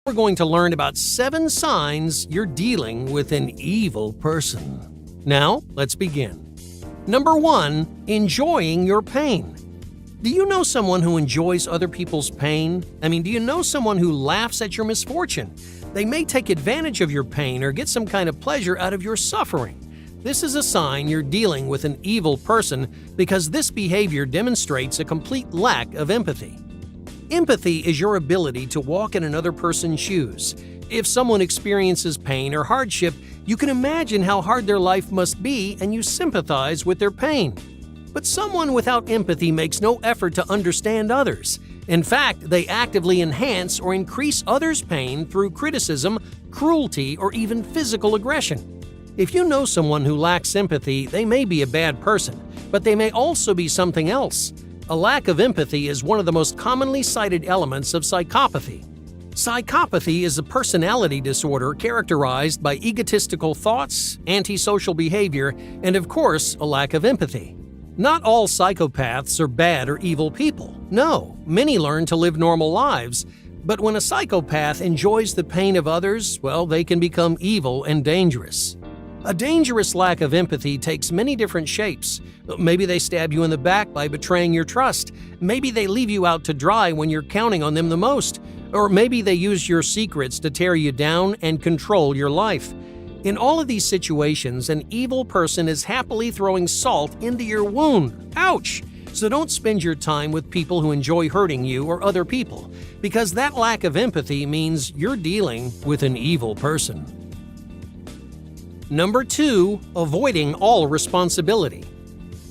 We're going to learn about 7 signs you're dealing with an evil person. Now, let's begin. Number 1, enjoying your pain. Do you know someone who enjoys other people's pain? Do you know someone who laughs at your misfortune? They may take advantage of your pain or get some kind of pleasure out of your suffering. This is a sign you're dealing with an evil person because this behavior demonstrates a complete lack of empathy. Empathy is your ability to walk in another person's shoes. If someone experiences pain or hardship, you can imagine how hard their life must be and you sympathize with their pain. But someone without empathy makes no effort to understand others. In fact, they actively enhance or increase others' pain through criticism, cruelty, or even physical aggression. If you know someone who lacks empathy, they may be a bad person, but they may also be something else. A lack of empathy is one of the most commonly cited elements of psychopathy. Psychopathy is a personality disorder characterized by egotistical thoughts, antisocial behavior, and of course, a lack of empathy. Not all psychopaths are bad or evil people. No, many learn to live normal lives. But when a psychopath enjoys the pain of others, they can become evil and dangerous. A dangerous lack of empathy takes many different shapes. Maybe they stab you in the back by betraying your trust. Maybe they leave you out to dry when you're counting on them the most. Or maybe they use your secrets to tear you down and control your life. In all of these situations, an evil person is happily throwing salt into your wound. Ouch! So don't spend your time with people who enjoy hurting you or other people, because that lack of empathy means you're dealing with an evil person. Number 2, avoiding all responsibility.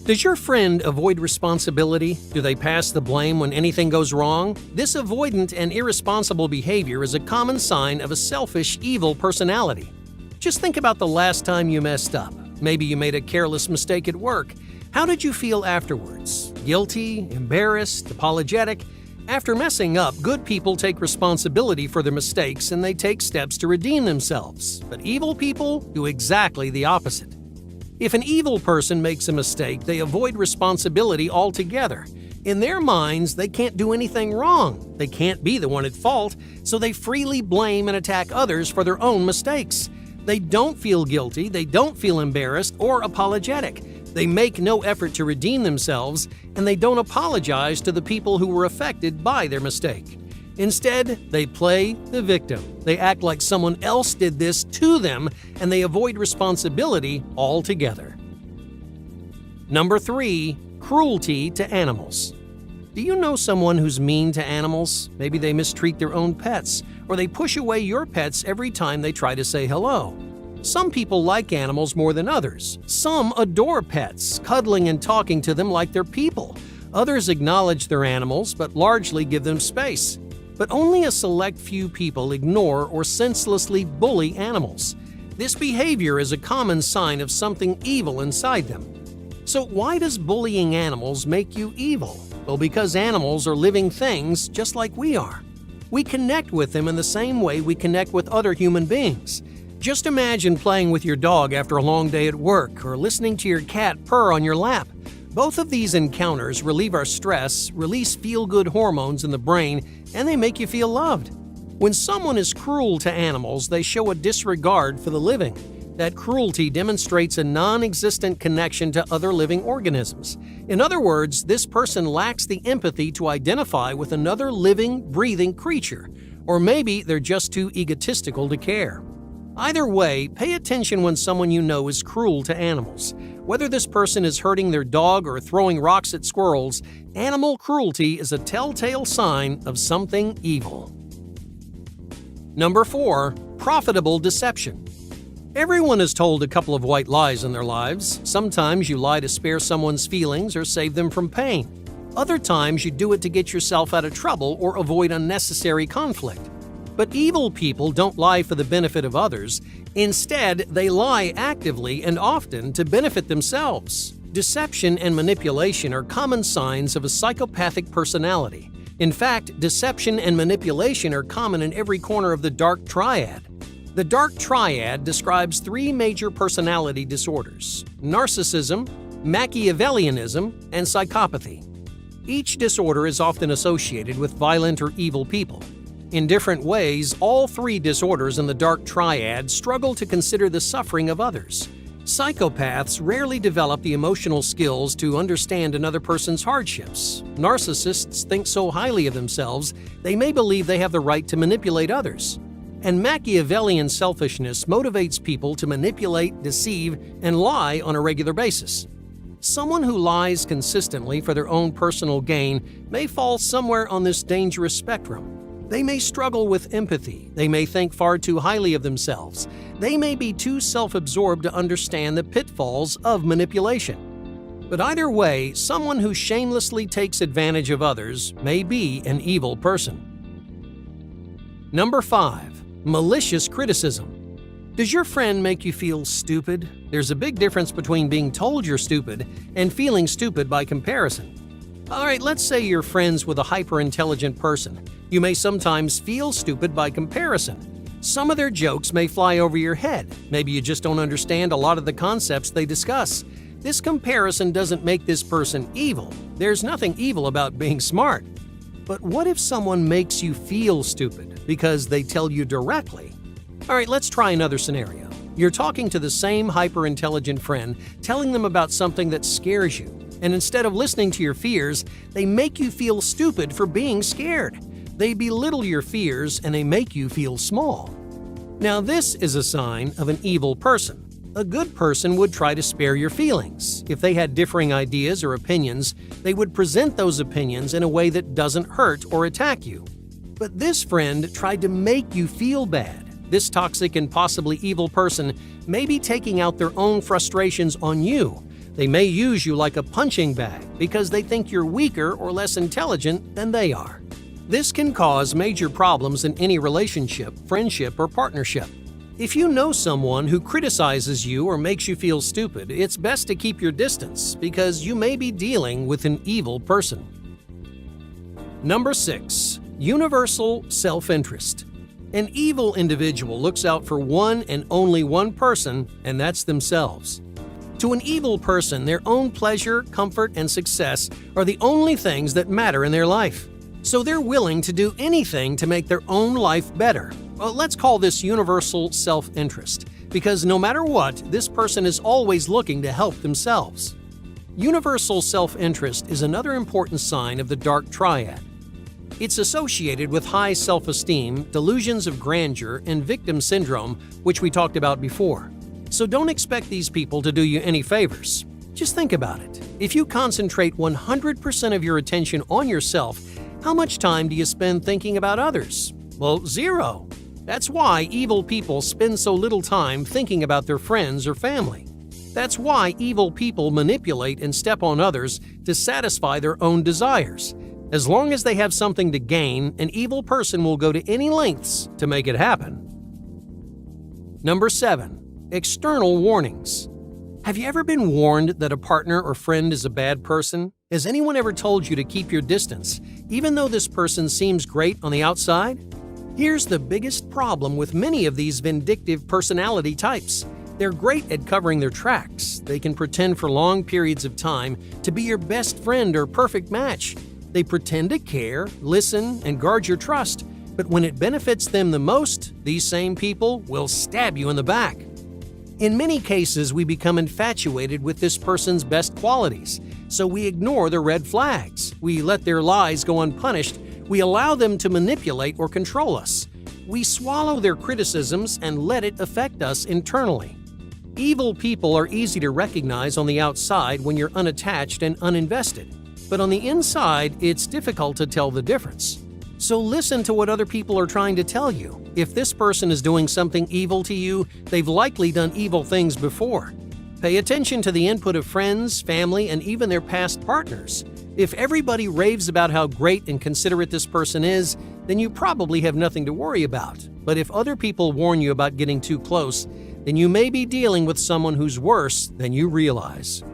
Does your friend avoid responsibility? Do they pass the blame when anything goes wrong? This avoidant and irresponsible behavior is a common sign of a selfish, evil personality. Just think about the last time you messed up. Maybe you made a careless mistake at work. How did you feel afterwards? Guilty, embarrassed, apologetic? After messing up, good people take responsibility for their mistakes and they take steps to redeem themselves. But evil people do exactly the opposite. If an evil person makes a mistake, they avoid responsibility altogether. In their minds, they can't do anything wrong. They can't be the one at fault, so they freely blame and attack others for their own mistakes. They don't feel guilty, they don't feel embarrassed or apologetic. They make no effort to redeem themselves, and they don't apologize to the people who were affected by their mistake. Instead, they play the victim. They act like someone else did this to them, and they avoid responsibility altogether. Number 3, cruelty to animals. Do you know someone who's mean to animals? Maybe they mistreat their own pets, or they push away your pets every time they try to say hello. Some people like animals more than others. Some adore pets, cuddling and talking to them like they're people. Others acknowledge their animals, but largely give them space. But only a select few people ignore or senselessly bully animals. This behavior is a common sign of something evil inside them. So why does bullying animals make you evil? Well, because animals are living things just like we are. We connect with them in the same way we connect with other human beings. Just imagine playing with your dog after a long day at work or listening to your cat purr on your lap. Both of these encounters relieve our stress, release feel-good hormones in the brain, and they make you feel loved. When someone is cruel to animals, they show a disregard for the living. That cruelty demonstrates a non-existent connection to other living organisms. In other words, this person lacks the empathy to identify with another living, breathing creature. Or maybe they're just too egotistical to care. Either way, pay attention when someone you know is cruel to animals. Whether this person is hurting their dog or throwing rocks at squirrels, animal cruelty is a telltale sign of something evil. Number 4, profitable deception. Everyone is told a couple of white lies in their lives. Sometimes you lie to spare someone's feelings or save them from pain. Other times you do it to get yourself out of trouble or avoid unnecessary conflict. But evil people don't lie for the benefit of others. Instead, they lie actively and often to benefit themselves. Deception and manipulation are common signs of a psychopathic personality. In fact, deception and manipulation are common in every corner of the dark triad. The dark triad describes 3 major personality disorders: narcissism, Machiavellianism, and psychopathy. Each disorder is often associated with violent or evil people. In different ways, all three disorders in the dark triad struggle to consider the suffering of others. Psychopaths rarely develop the emotional skills to understand another person's hardships. Narcissists think so highly of themselves, they may believe they have the right to manipulate others. And Machiavellian selfishness motivates people to manipulate, deceive, and lie on a regular basis. Someone who lies consistently for their own personal gain may fall somewhere on this dangerous spectrum. They may struggle with empathy. They may think far too highly of themselves. They may be too self-absorbed to understand the pitfalls of manipulation. But either way, someone who shamelessly takes advantage of others may be an evil person. Number 5. Malicious criticism. Does your friend make you feel stupid? There's a big difference between being told you're stupid and feeling stupid by comparison. Alright, let's say you're friends with a hyper-intelligent person. You may sometimes feel stupid by comparison. Some of their jokes may fly over your head. Maybe you just don't understand a lot of the concepts they discuss. This comparison doesn't make this person evil. There's nothing evil about being smart. But what if someone makes you feel stupid because they tell you directly? Alright, let's try another scenario. You're talking to the same hyper-intelligent friend, telling them about something that scares you. And instead of listening to your fears, they make you feel stupid for being scared. They belittle your fears and they make you feel small. Now, this is a sign of an evil person. A good person would try to spare your feelings. If they had differing ideas or opinions, they would present those opinions in a way that doesn't hurt or attack you. But this friend tried to make you feel bad. This toxic and possibly evil person may be taking out their own frustrations on you. They may use you like a punching bag because they think you're weaker or less intelligent than they are. This can cause major problems in any relationship, friendship, or partnership. If you know someone who criticizes you or makes you feel stupid, it's best to keep your distance because you may be dealing with an evil person. Number 6. Universal self-interest. An evil individual looks out for one and only one person, and that's themselves. To an evil person, their own pleasure, comfort, and success are the only things that matter in their life. So they're willing to do anything to make their own life better. Well, let's call this universal self-interest, because no matter what, this person is always looking to help themselves. Universal self-interest is another important sign of the dark triad. It's associated with high self-esteem, delusions of grandeur, and victim syndrome, which we talked about before. So don't expect these people to do you any favors. Just think about it. If you concentrate 100% of your attention on yourself, how much time do you spend thinking about others? Well, 0. That's why evil people spend so little time thinking about their friends or family. That's why evil people manipulate and step on others to satisfy their own desires. As long as they have something to gain, an evil person will go to any lengths to make it happen. Number 7. External warnings. Have you ever been warned that a partner or friend is a bad person? Has anyone ever told you to keep your distance, even though this person seems great on the outside? Here's the biggest problem with many of these vindictive personality types. They're great at covering their tracks. They can pretend for long periods of time to be your best friend or perfect match. They pretend to care, listen, and guard your trust. But when it benefits them the most, these same people will stab you in the back. In many cases, we become infatuated with this person's best qualities, so we ignore the red flags. We let their lies go unpunished. We allow them to manipulate or control us. We swallow their criticisms and let it affect us internally. Evil people are easy to recognize on the outside when you're unattached and uninvested, but on the inside, it's difficult to tell the difference. So listen to what other people are trying to tell you. If this person is doing something evil to you, they've likely done evil things before. Pay attention to the input of friends, family, and even their past partners. If everybody raves about how great and considerate this person is, then you probably have nothing to worry about. But if other people warn you about getting too close, then you may be dealing with someone who's worse than you realize.